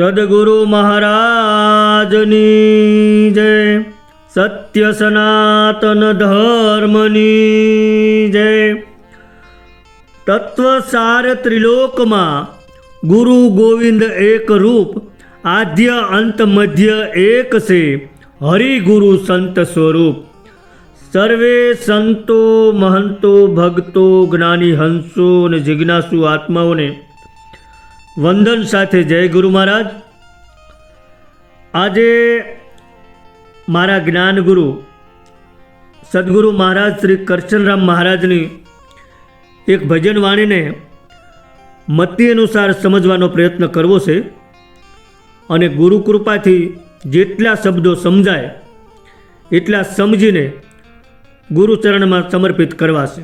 સદગુરુ મહારાજની જય. સત્ય સનાતન ધર્મની જય. તત્વસાર ત્રિલોકમાં ગુરુ ગોવિંદ એક રૂપ, આદ્ય અંત મધ્ય એક છે, હરિ ગુરુ સંત સ્વરૂપ. સર્વે સંતો મહંતો ભક્તો જ્ઞાની હંસો અને જિજ્ઞાસુ આત્માઓને વંદન સાથે જય ગુરુ મહારાજ. આજે મારા જ્ઞાનગુરુ સદગુરુ મહારાજ શ્રી કરશનરામ મહારાજની એક ભજન વાણીને મતિ અનુસાર સમજવાનો પ્રયત્ન કરવો છે અને ગુરુ કૃપાથી જેટલા શબ્દો સમજાય એટલા સમજીને ગુરુચરણમાં સમર્પિત કરવા છે.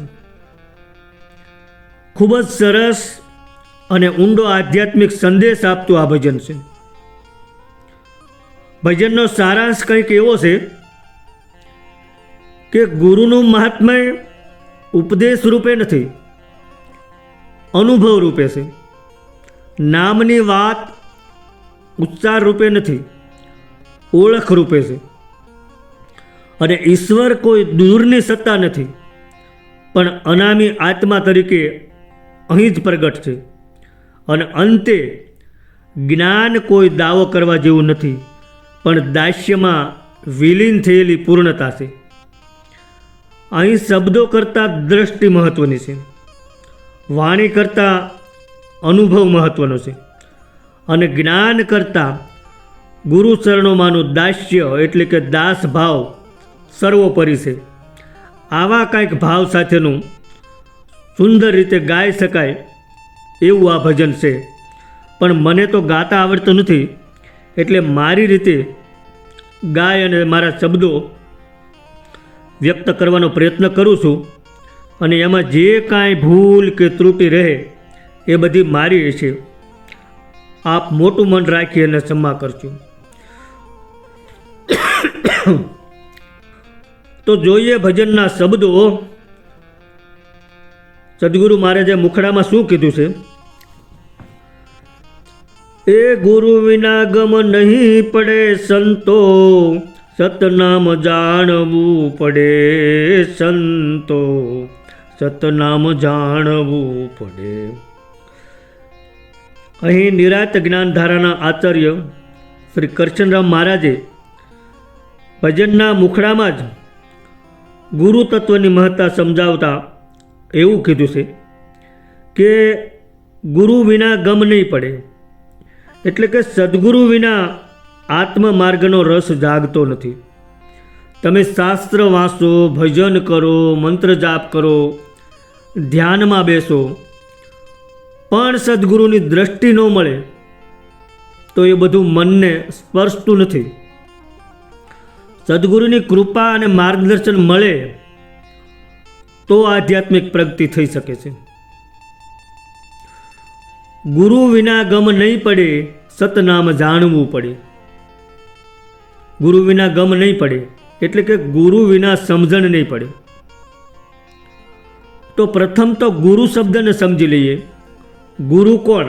ખૂબ જ સરસ અને ઊંડો આધ્યાત્મિક સંદેશ આપતું આ ભજન છે. ભજનનો સારાંશ કંઈક એવો છે કે ગુરુનું મહાત્મ્ય ઉપદેશ રૂપે નથી, અનુભવ રૂપે છે. નામની વાત ઉચ્ચાર રૂપે નથી, ઓળખ રૂપે છે. અને ઈશ્વર કોઈ દૂરની સત્તા નથી, પણ અનામી આત્મા તરીકે અહીં જ પ્રગટ છે. અને અંતે જ્ઞાન કોઈ દાવો કરવા જેવું નથી, પણ દાસ્યમાં વિલીન થયેલી પૂર્ણતા છે. અહીં શબ્દો કરતાં દ્રષ્ટિ મહત્વની છે, વાણી કરતાં અનુભવ મહત્વનો છે, અને જ્ઞાન કરતાં ગુરુચરણોમાંનું દાસ્ય એટલે કે દાસ ભાવ સર્વોપરી છે. આવા કંઈક ભાવ સાથેનું સુંદર રીતે ગાઈ શકાય એવું આ ભજન છે. પણ મને તો ગાતા આવડતું નથી, એટલે મારી રીતે ગાય અને મારા શબ્દો વ્યક્ત કરવાનો પ્રયત્ન કરું છું. અને એમાં જે કાંઈ ભૂલ કે ત્રુટિ રહે એ બધી મારી છે. આપ મોટું મન રાખી અને ક્ષમા કરજો. તો જોઈએ ભજનના શબ્દો. સદગુરુ મહારાજે મુખડામાં શું કીધું છે? એ ગુરુ વિના ગમ નહીં પડે સંતો, સતનામ જાણવું પડે સંતો, સતનામ જાણવું પડે. અહીં નિરાત જ્ઞાનધારાના આચાર્ય શ્રી કરશનરામ મહારાજે ભજનના મુખડામાં જ ગુરુ તત્વની મહત્તા સમજાવતા એવું કીધું છે કે ગુરુ વિના ગમ નહીં પડે, એટલે કે સદગુરુ વિના આત્મમાર્ગનો રસ જાગતો નથી. તમે શાસ્ત્ર વાંચો, ભજન કરો, મંત્ર જાપ કરો, ધ્યાનમાં બેસો, પણ સદગુરુની દ્રષ્ટિ ન મળે તો એ બધું મનને સ્પર્શતું નથી. સદગુરુની કૃપા અને માર્ગદર્શન મળે તો આધ્યાત્મિક પ્રગતિ થઈ શકે છે. ગુરુ વિના ગમ નહીં પડે, સતનામ જાણવું પડે. ગુરુ વિના ગમ નહીં પડે એટલે કે ગુરુ વિના સમજણ નહીં પડે. તો પ્રથમ તો ગુરુ શબ્દને સમજી લઈએ. ગુરુ કોણ?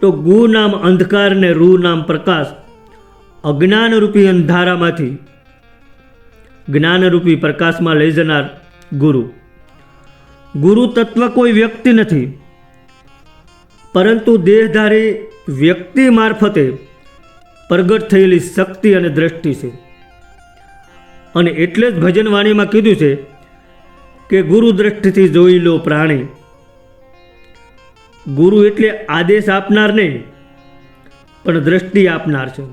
તો ગુ નામ અંધકાર ને રૂ નામ પ્રકાશ. અજ્ઞાનરૂપી અંધારામાંથી જ્ઞાનરૂપી પ્રકાશમાં લઈ જનાર ગુરુ. ગુરુ તત્વ કોઈ વ્યક્તિ નથી, પરંતુ દેહધારી વ્યક્તિ મારફતે પ્રગટ થયેલી શક્તિ અને દ્રષ્ટિ છે. અને એટલે જ ભજન વાણીમાં કીધું છે કે ગુરુ દ્રષ્ટિથી જોઈ લો પ્રાણી. ગુરુ એટલે આદેશ આપનાર નહીં, પણ દ્રષ્ટિ આપનાર છે.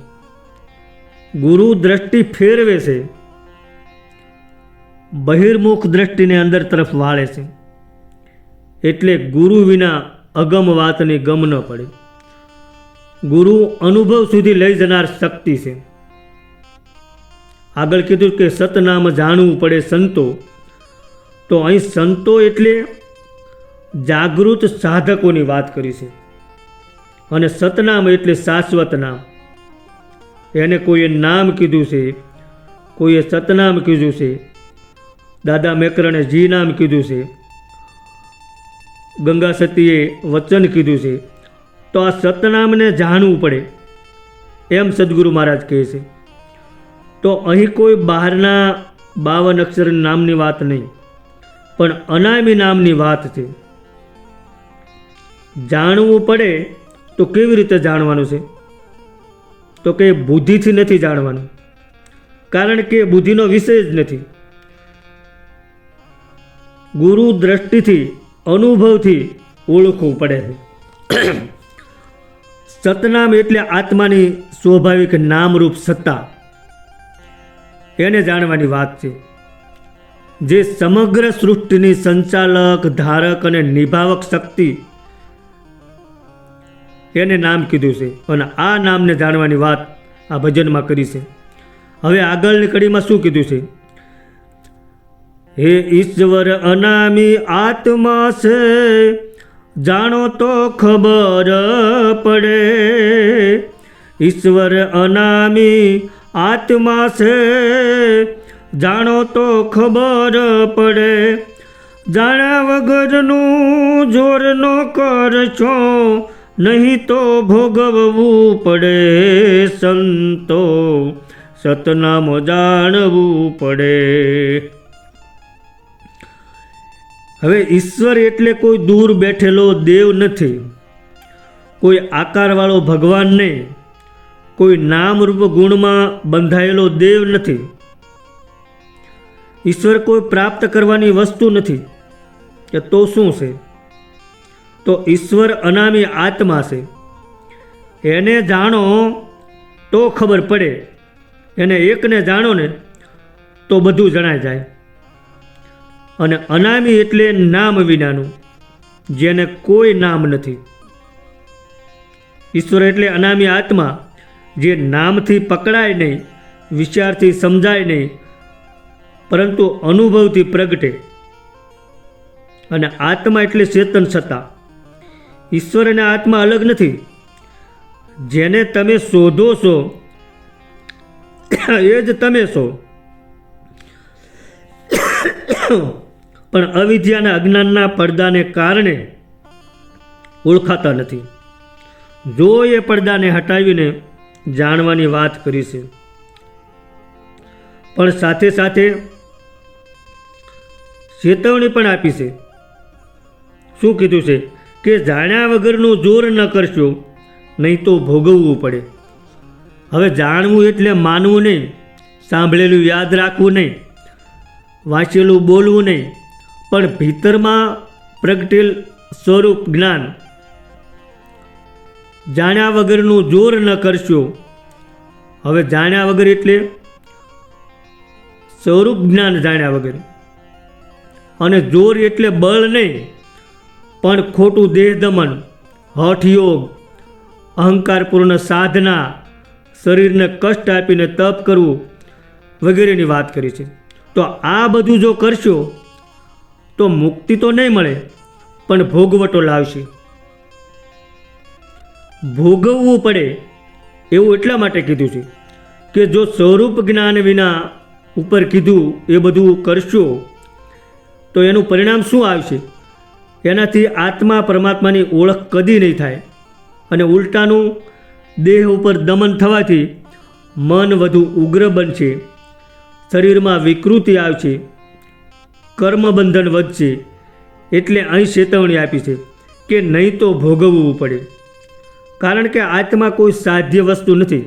ગુરુ દ્રષ્ટિ ફેરવે છે, બહિર્મુખ દ્રષ્ટિને અંદર તરફ વાળે છે. એટલે ગુરુ વિના અગમ વાતની ગમ ન પડે. ગુરુ અનુભવ સુધી લઈ જનાર શક્તિ છે. આગળ કીધું કે સતનામ જાણવું પડે સંતો. તો અહીં સંતો એટલે જાગૃત સાધકોની વાત કરી છે. અને સતનામ એટલે શાશ્વત નામ. એને કોઈએ નામ કીધું છે, કોઈએ સતનામ કીધું છે, દાદા મેકરણે જી નામ કીધું છે, ગંગા સતીએ વચન કીધું છે. તો આ સતનામને જાણવું પડે એમ સદગુરુ મહારાજ કહે છે. તો અહીં કોઈ બહારના 52 અક્ષર નામની વાત નહીં, પણ અનામી નામની વાત છે. જાણવું પડે તો કેવી રીતે જાણવાનું છે? તો કે બુદ્ધિથી નથી જાણવાનું, કારણ કે બુદ્ધિનો વિષય જ નથી. ગુરુ દ્રષ્ટિથી, અનુભવથી ઓળખવું પડે છે. સતનામ એટલે આત્માની સ્વાભાવિક નામરૂપ સત્તા, એને જાણવાની વાત છે. જે સમગ્ર સૃષ્ટિની સંચાલક, ધારક અને નિભાવક શક્તિ, એને નામ કીધું છે. અને આ નામને જાણવાની વાત આ ભજનમાં કરી છે. હવે આગળની કડીમાં શું કીધું છે? હે ઈશ્વર અનામી આત્મા છે, જાણો તો ખબર પડે. ઈશ્વર અનામી આત્મા છે, જાણો તો ખબર પડે. જાણ્યા વગરનું જોર ન કરશો, નહીં તો ભોગવવું પડે. સંતો સતનામ જાણવું પડે. હવે ઈશ્વર એટલે કોઈ દૂર બેઠેલો દેવ નથી, કોઈ આકારવાળો ભગવાન નહીં, કોઈ નામરૂપ ગુણમાં બંધાયેલો દેવ નથી. ઈશ્વર કોઈ પ્રાપ્ત કરવાની વસ્તુ નથી. કે તો શું છે? તો ઈશ્વર અનામી આત્મા છે. એને જાણો તો ખબર પડે. એને એકને જાણો ને તો બધું જણાઈ જાય. અને અનામી એટલે નામ વિનાનું, જેને કોઈ નામ નથી. ઈશ્વર એટલે અનામી આત્મા, જે નામથી પકડાય નહીં, વિચારથી સમજાય નહીં, પરંતુ અનુભવથી પ્રગટે. અને આત્મા એટલે ચેતન સત્તા. ઈશ્વર અને આત્મા અલગ નથી. જેને તમે શોધો છો એ જ તમે છો, પણ અવિદ્યાના અજ્ઞાનના પડદાને કારણે ઓળખાતા નથી. જો એ પડદાને હટાવીને જાણવાની વાત કરી છે, પણ સાથે સાથે ચેતવણી પણ આપી છે. શું કીધું છે? કે જાણ્યા વગરનું જોર ન કરશો, નહીં તો ભોગવવું પડે. હવે જાણવું એટલે માનવું નહીં, સાંભળેલું યાદ રાખવું નહીં, વાંચેલું બોલવું નહીં, પણ ભીતરમાં પ્રગટેલ સ્વરૂપ જ્ઞાન. જાણ્યા વગરનું જોર ન કરશો. હવે જાણ્યા વગર એટલે સ્વરૂપ જ્ઞાન જાણ્યા વગર. અને જોર એટલે બળ નહીં, પણ ખોટું દેહ દમન, હઠયોગ, અહંકારપૂર્ણ સાધના, શરીરને કષ્ટ આપીને તપ કરવું વગેરેની વાત કરી છે. તો આ બધું જો કરશો તો મુક્તિ તો નહીં મળે, પણ ભોગવટો લાવશે. ભોગવવું પડે એવું એટલા માટે કીધું છે કે જો સ્વરૂપ જ્ઞાન વિના ઉપર કીધું એ બધું કરશો તો એનું પરિણામ શું આવશે? એનાથી આત્મા પરમાત્માની ઓળખ કદી નહીં થાય. અને ઉલટાનું દેહ ઉપર દમન થવાથી મન વધુ ઉગ્ર બનશે, શરીરમાં વિકૃતિ આવશે, કર્મબંધન વધશે. એટલે અહીં ચેતવણી આપી છે કે નહીં તો ભોગવવું પડે. કારણ કે આત્મા કોઈ સાધ્ય વસ્તુ નથી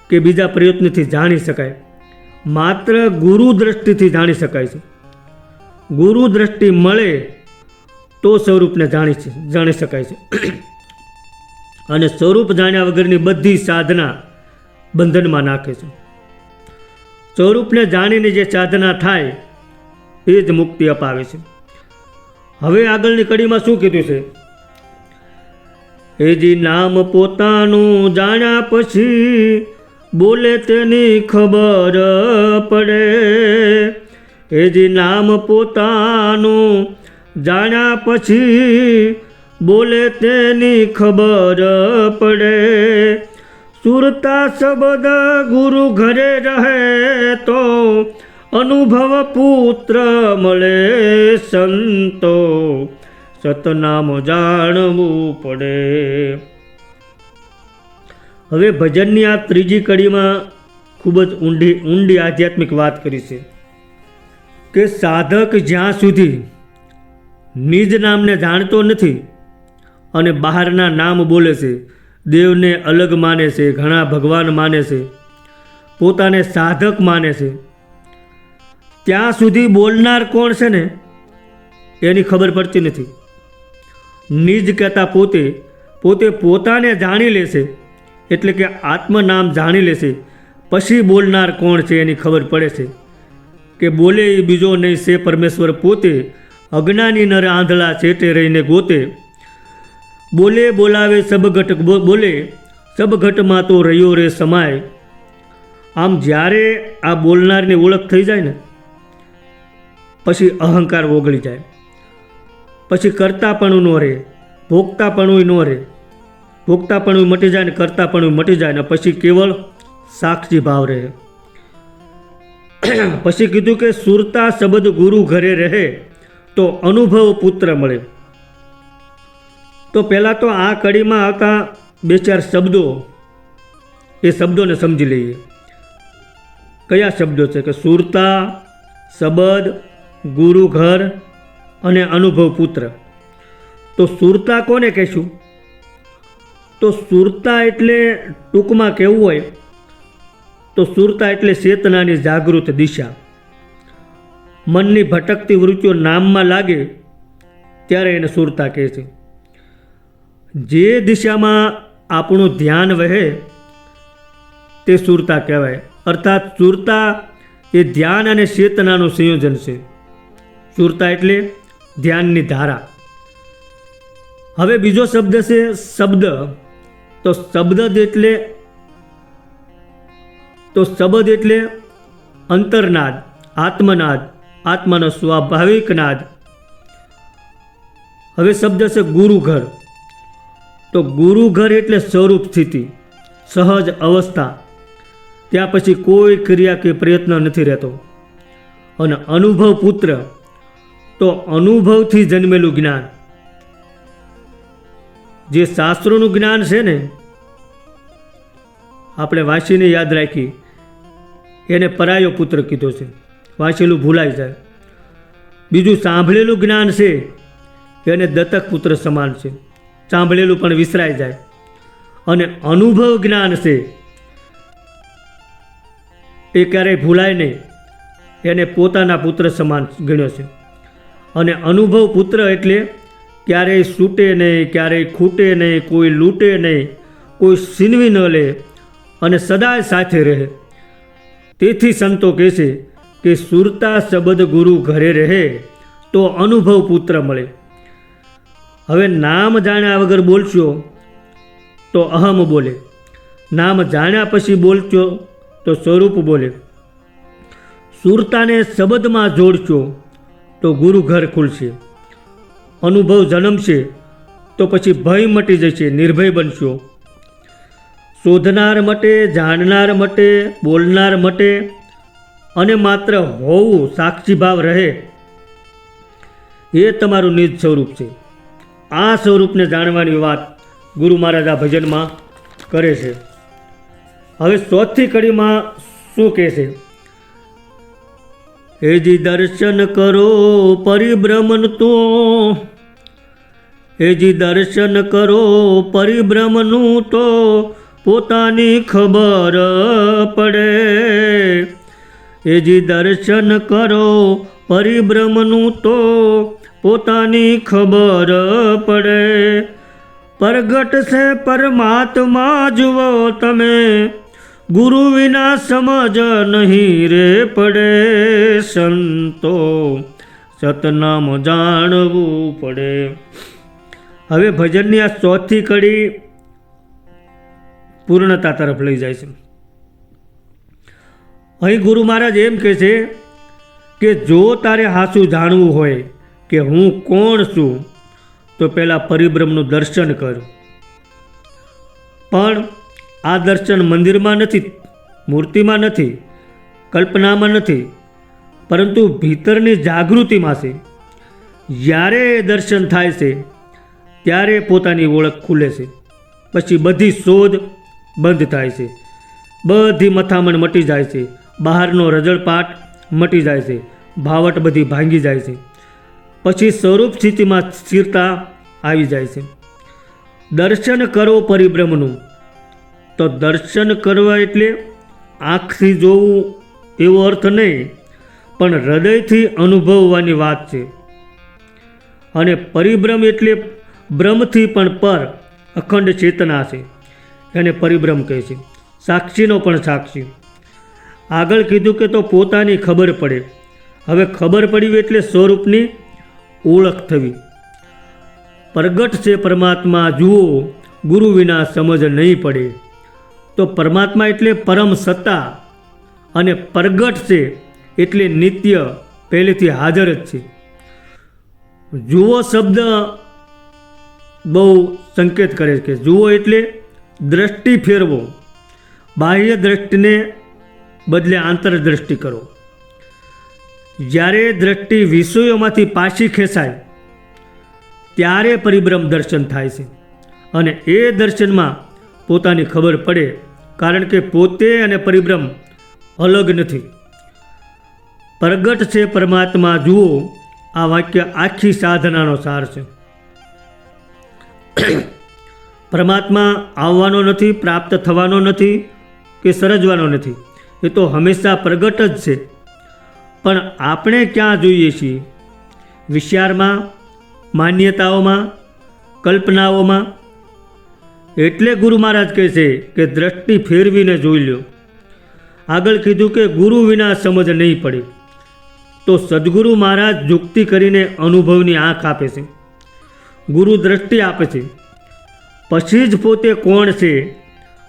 કે બીજા પ્રયત્નથી જાણી શકાય. માત્ર ગુરુ દ્રષ્ટિથી જાણી શકાય છે. ગુરુ દ્રષ્ટિ મળે તો સ્વરૂપને જાણી શકાય છે. અને સ્વરૂપ જાણ્યા વગરની બધી સાધના બંધનમાં નાખે છે. સ્વરૂપને જાણીને જે સાધના થાય એ જ મુક્તિ અપાવે છે. હવે આગળની કડીમાં શું કીધું છે? એ જી નામ પોતાનું જાણ્યા પછી બોલે તેની ખબર પડે. એ જી નામ પોતાનું જાણ્યા પછી બોલે તેની ખબર પડે. સુરતા શબ્દ ગુરુ ઘરે રહે તો અનુભવ પુત્ર મળે. સંતો સતનામ જાણવું પડે. હવે ભજનની આ ત્રીજી કડીમાં ખૂબ જ ઊંડી આધ્યાત્મિક વાત કરી છે કે સાધક જ્યાં સુધી નિજ નામને જાણતો નથી અને બહારના નામ બોલે છે, દેવને અલગ માને છે, ઘણા ભગવાન માને છે, પોતાને સાધક માને છે, ત્યાં સુધી બોલનાર કોણ છે ને એની ખબર પડતી નથી. નિજ કહેતા પોતે પોતાને જાણી લેશે, એટલે કે આત્મનામ જાણી લેશે, પછી બોલનાર કોણ છે એની ખબર પડે છે કે બોલે એ બીજો નહીં છે પરમેશ્વર પોતે, અજ્ઞાની નર આંધળા છેટે રહીને ગોતે, બોલે બોલાવે સબ ઘટ બોલે, સબ ઘટમાં તો રહ્યો રે સમાય. આમ જ્યારે આ બોલનારની ઓળખ થઈ જાય ને પછી અહંકાર ઓગળી જાય, પછી કરતાપણું ન રહે, ભોગતાપણું ન રહે, ભોગતાપણું મટી જાય ને કરતાપણું મટી જાય ને પછી કેવળ સાક્ષી ભાવ રહે. પછી કીધું કે સુરતા શબ્દ ગુરુ ઘરે રહે તો અનુભવ પુત્ર મળે. તો પહેલાં તો આ કડીમાં આવતા બે ચાર શબ્દો, એ શબ્દોને સમજી લઈએ. કયા શબ્દો છે કે સુરતા, શબ્દ, ગુરુ ઘર અને અનુભવ પુત્ર. તો સુરતા કોને કહેશું? તો સુરતા એટલે ટૂંકમાં કહેવું હોય તો સુરતા એટલે ચેતનાની જાગૃત દિશા. મનની ભટકતી વૃત્તિઓ નામમાં લાગે ત્યારે એને સુરતા કહે છે. જે દિશામાં આપણું ધ્યાન વહે તે સુરતા કહેવાય. અર્થાત સુરતા એ ધ્યાન અને ચેતનાનું સંયોજન છે. સુરતા એટલે ધ્યાનની ધારા. હવે બીજો શબ્દ છે શબ્દ. તો શબ્દ એટલે અંતરનાદ, આત્મનાદ, આત્માનો સ્વાભાવિક નાદ. હવે શબ્દ છે ગુરુ ઘર. તો ગુરુ ઘર એટલે સ્વરૂપ સ્થિતિ, સહજ અવસ્થા, ત્યાં પછી કોઈ ક્રિયા કે પ્રયત્ન નથી રહેતો. અને અનુભવ પુત્ર તો અનુભવથી જન્મેલું જ્ઞાન. જે શાસ્ત્રોનું જ્ઞાન છે ને, આપણે વાંચીને યાદ રાખી, એને પરાયો પુત્ર કીધો છે. વાંચેલું ભૂલાઈ જાય. બીજું સાંભળેલું જ્ઞાન છે એને દત્તક પુત્ર સમાન છે, સાંભળેલું પણ વિસરાઈ જાય. અને અનુભવ જ્ઞાન છે એ ક્યારેય ભૂલાય નહીં, એને પોતાના પુત્ર સમાન ગણ્યો છે. અને અનુભવ પુત્ર એટલે ક્યારેય છૂટે નહીં, ક્યારેય ખૂટે નહીં, કોઈ લૂંટે નહીં, કોઈ છીનવી ન લે અને સદાય સાથે રહે. તેથી સંતો કહે છે કે સુરતા શબ્દ ગુરુ ઘરે રહે તો અનુભવ પુત્ર મળે. હવે નામ જાણ્યા વગર બોલશો તો અહમ બોલે, નામ જાણ્યા પછી બોલશો તો સ્વરૂપ બોલે. સુરતાને શબ્દમાં જોડશો તો ગુરુ ઘર ખુલશે, અનુભવ જન્મશે તો પછી ભય મટી જશે, નિર્ભય બનશો. શોધનાર મટે, જાણનાર મટે, બોલનાર મટે અને માત્ર હોવું, સાક્ષી ભાવ રહે. એ તમારું નિજ સ્વરૂપ છે. આ સ્વરૂપને જાણવાની વાત ગુરુ મહારાજ આ ભજનમાં કરે છે. હવે ચોથી કડીમાં શું કહે છે? હેજી દર્શન કરો પરિભ્રમણ તો, હેજી દર્શન કરો પરિભ્રમનું તો પોતાની ખબર પડે. હેજી દર્શન કરો પરિભ્રમનું તો પોતાની ખબર પડે. પ્રગટ છે પરમાત્મા જુઓ તમે, ગુરુ વિના સમજ નહીં રે પડે. સંતો સતનામ જાણવું પડે. હવે ભજનની આ ચોથી કડી પૂર્ણતા તરફ લઈ જાય છે. અહીં ગુરુ મહારાજ એમ કહે છે કે જો તારે હાચું જાણવું હોય કે હું કોણ છું તો પહેલાં પરિભ્રમનું દર્શન કર. પણ આ દર્શન મંદિરમાં નથી, મૂર્તિમાં નથી, કલ્પનામાં નથી, પરંતુ ભીતરની જાગૃતિમાં છે. જ્યારે એ દર્શન થાય છે ત્યારે પોતાની ઓળખ ખુલે છે. પછી બધી શોધ બંધ થાય છે, બધી મથામણ મટી જાય છે, બહારનો રજળપાટ મટી જાય છે, ભાવટ બધી ભાંગી જાય છે. પછી સ્વરૂપ સ્થિતિમાં સ્થિરતા આવી જાય છે. દર્શન કરો પરિબ્રહ્મનું. તો દર્શન કરવા એટલે આંખથી જોવું એવો અર્થ નહીં, પણ હૃદયથી અનુભવવાની વાત છે. અને પરિબ્રહ્મ એટલે બ્રહ્મથી પણ પર અખંડ ચેતના છે, એને પરિબ્રહ્મ કહે છે. સાક્ષીનો પણ સાક્ષી. આગળ કીધું કે તો પોતાની ખબર પડે. હવે ખબર પડી એટલે સ્વરૂપની ઓળખ થવી. પ્રગટ છે પરમાત્મા જુઓ, ગુરુ વિના સમજ નહીં પડે. તો પરમાત્મા એટલે પરમ સત્તા, અને પ્રગટ છે એટલે નિત્ય પહેલેથી હાજર જ છે. જુઓ શબ્દ બહુ સંકેત કરે છે. જુઓ એટલે દ્રષ્ટિ ફેરવો, બાહ્ય દ્રષ્ટિને બદલે આંતરદ્રષ્ટિ કરો. જ્યારે દ્રષ્ટિ વિષયોમાંથી પાછી ખેંચાય ત્યારે પરિબ્રહ્મ દર્શન થાય છે. અને એ દર્શનમાં પોતાની ખબર પડે, કારણ કે પોતે અને પરિબ્રહ્મ અલગ નથી. પ્રગટ છે પરમાત્મા જુઓ, આ વાક્ય આખી સાધનાનો સાર છે. પરમાત્મા આવવાનો નથી, પ્રાપ્ત થવાનો નથી કે સર્જવાનો નથી. એ તો હંમેશા પ્રગટ જ છે. પણ આપણે ક્યાં જોઈએ છીએ? વિચારમાં, માન્યતાઓમાં, કલ્પનાઓમાં. એટલે ગુરુ મહારાજ કહે છે કે દ્રષ્ટિ ફેરવીને જોઈ લો. આગળ કીધું કે ગુરુ વિના સમજ નહીં પડે. તો સદગુરુ મહારાજ યુક્તિ કરીને અનુભવની આંખ આપે છે, ગુરુ દ્રષ્ટિ આપે છે. પછી જ પોતે કોણ છે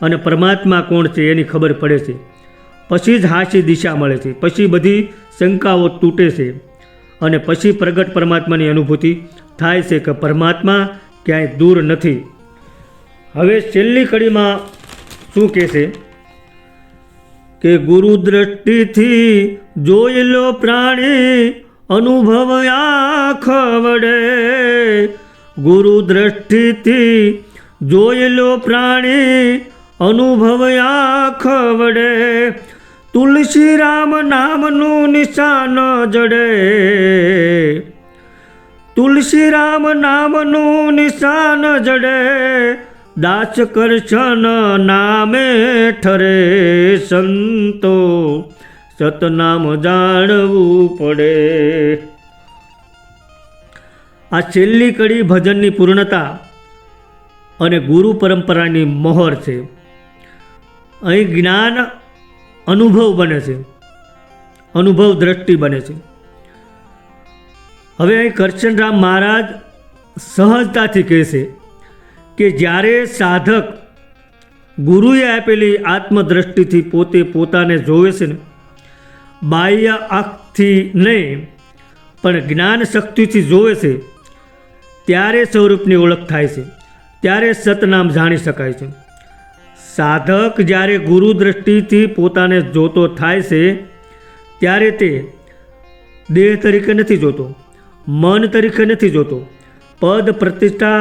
અને પરમાત્મા કોણ છે એની ખબર પડે છે. પછી જ હાચી દિશા મળે છે. પછી બધી શંકાઓ તૂટે છે અને પછી પ્રગટ પરમાત્માની અનુભૂતિ થાય છે કે પરમાત્મા ક્યાંય દૂર નથી. હવે છેલ્લી કડીમાં શું કહે છે કે ગુરુ દ્રષ્ટિથી જોઈ લો પ્રાણી, અનુભવ આંખ વડે. ગુરુ દ્રષ્ટિથી જોઈ લો પ્રાણી, અનુભવ આંખ વડે. તુલસી રામ નામનું નિશાન જડે. તુલસી રામ નામનું નિશાન જડે. દાસ કરશન નામે ઠરે સંતો, સતનામ જાણવું પડે. આ છેલ્લી કડી ભજનની પૂર્ણતા અને ગુરુ પરંપરાની મોહર છે. અહીં જ્ઞાન અનુભવ બને છે, અનુભવ દ્રષ્ટિ બને છે. હવે અહીં કરશનરામ મહારાજ સહજતાથી કહેશે કે જ્યારે સાધક ગુરુએ આપેલી આત્મદ્રષ્ટિથી પોતે પોતાને જોવે છે ને, બાહ્ય આંખથી નહીં પણ જ્ઞાન શક્તિથી જોવે છે, ત્યારે સ્વરૂપની ઓળખ થાય છે, ત્યારે સતનામ જાણી શકાય છે. સાધક જ્યારે ગુરુ દ્રષ્ટિથી પોતાને જોતો થાય છે ત્યારે તે દેહ તરીકે નથી જોતો, મન તરીકે નથી જોતો, પદ પ્રતિષ્ઠા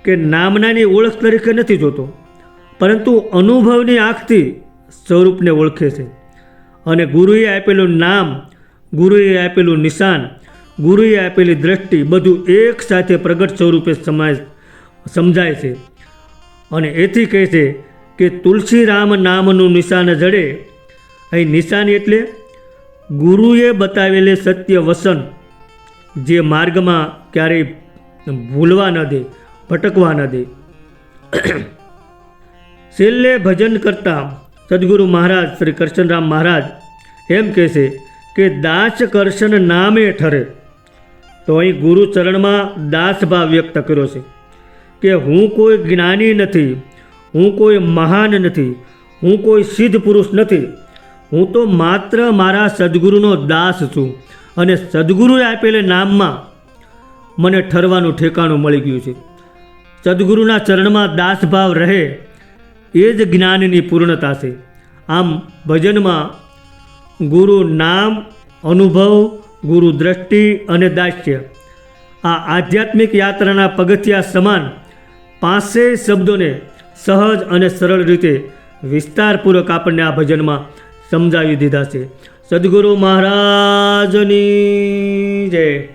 કે નામનાની ઓળખ તરીકે નથી જોતો, પરંતુ અનુભવની આંખથી સ્વરૂપને ઓળખે છે. અને ગુરુએ આપેલું નામ, ગુરુએ આપેલું નિશાન, ગુરુએ આપેલી દ્રષ્ટિ બધું એક સાથે પ્રગટ સ્વરૂપે સમજાય છે. અને એથી કહે છે કે તુલસી રામ નામનું નિશાન જડે. અહીં નિશાન એટલે ગુરુએ બતાવેલે સત્ય વસન, જે માર્ગમાં ક્યારેય ભૂલવા ન દે, ભટકવા ન દે. છેલ્લે ભજન કરતા સદગુરુ મહારાજ શ્રી કરશનરામ મહારાજ એમ કહે છે કે દાસ કરશન નામે ઠરે. તો અહીં ગુરુ ચરણમાં દાસ ભાવ વ્યક્ત કર્યો છે કે હું કોઈ જ્ઞાની નથી, હું કોઈ મહાન નથી, હું કોઈ સિદ્ધ પુરુષ નથી. હું તો માત્ર મારા સદગુરુનો દાસ છું. અને સદગુરુએ આપેલા નામમાં મને ઠરવાનું ઠેકાણું મળી ગયું છે. સદગુરુના ચરણમાં દાસભાવ રહે એ જ જ્ઞાનની પૂર્ણતા છે. આમ ભજનમાં ગુરુ નામ, અનુભવ, ગુરુ દ્રષ્ટિ અને દાસ્ય. આ આધ્યાત્મિક યાત્રાના પગથિયા સમાન 5 શબ્દોને સહજ અને સરળ રીતે વિસ્તારપૂર્વક આપણને આ ભજનમાં સમજાવી દીધા છે. સદગુરુ મહારાજની જય.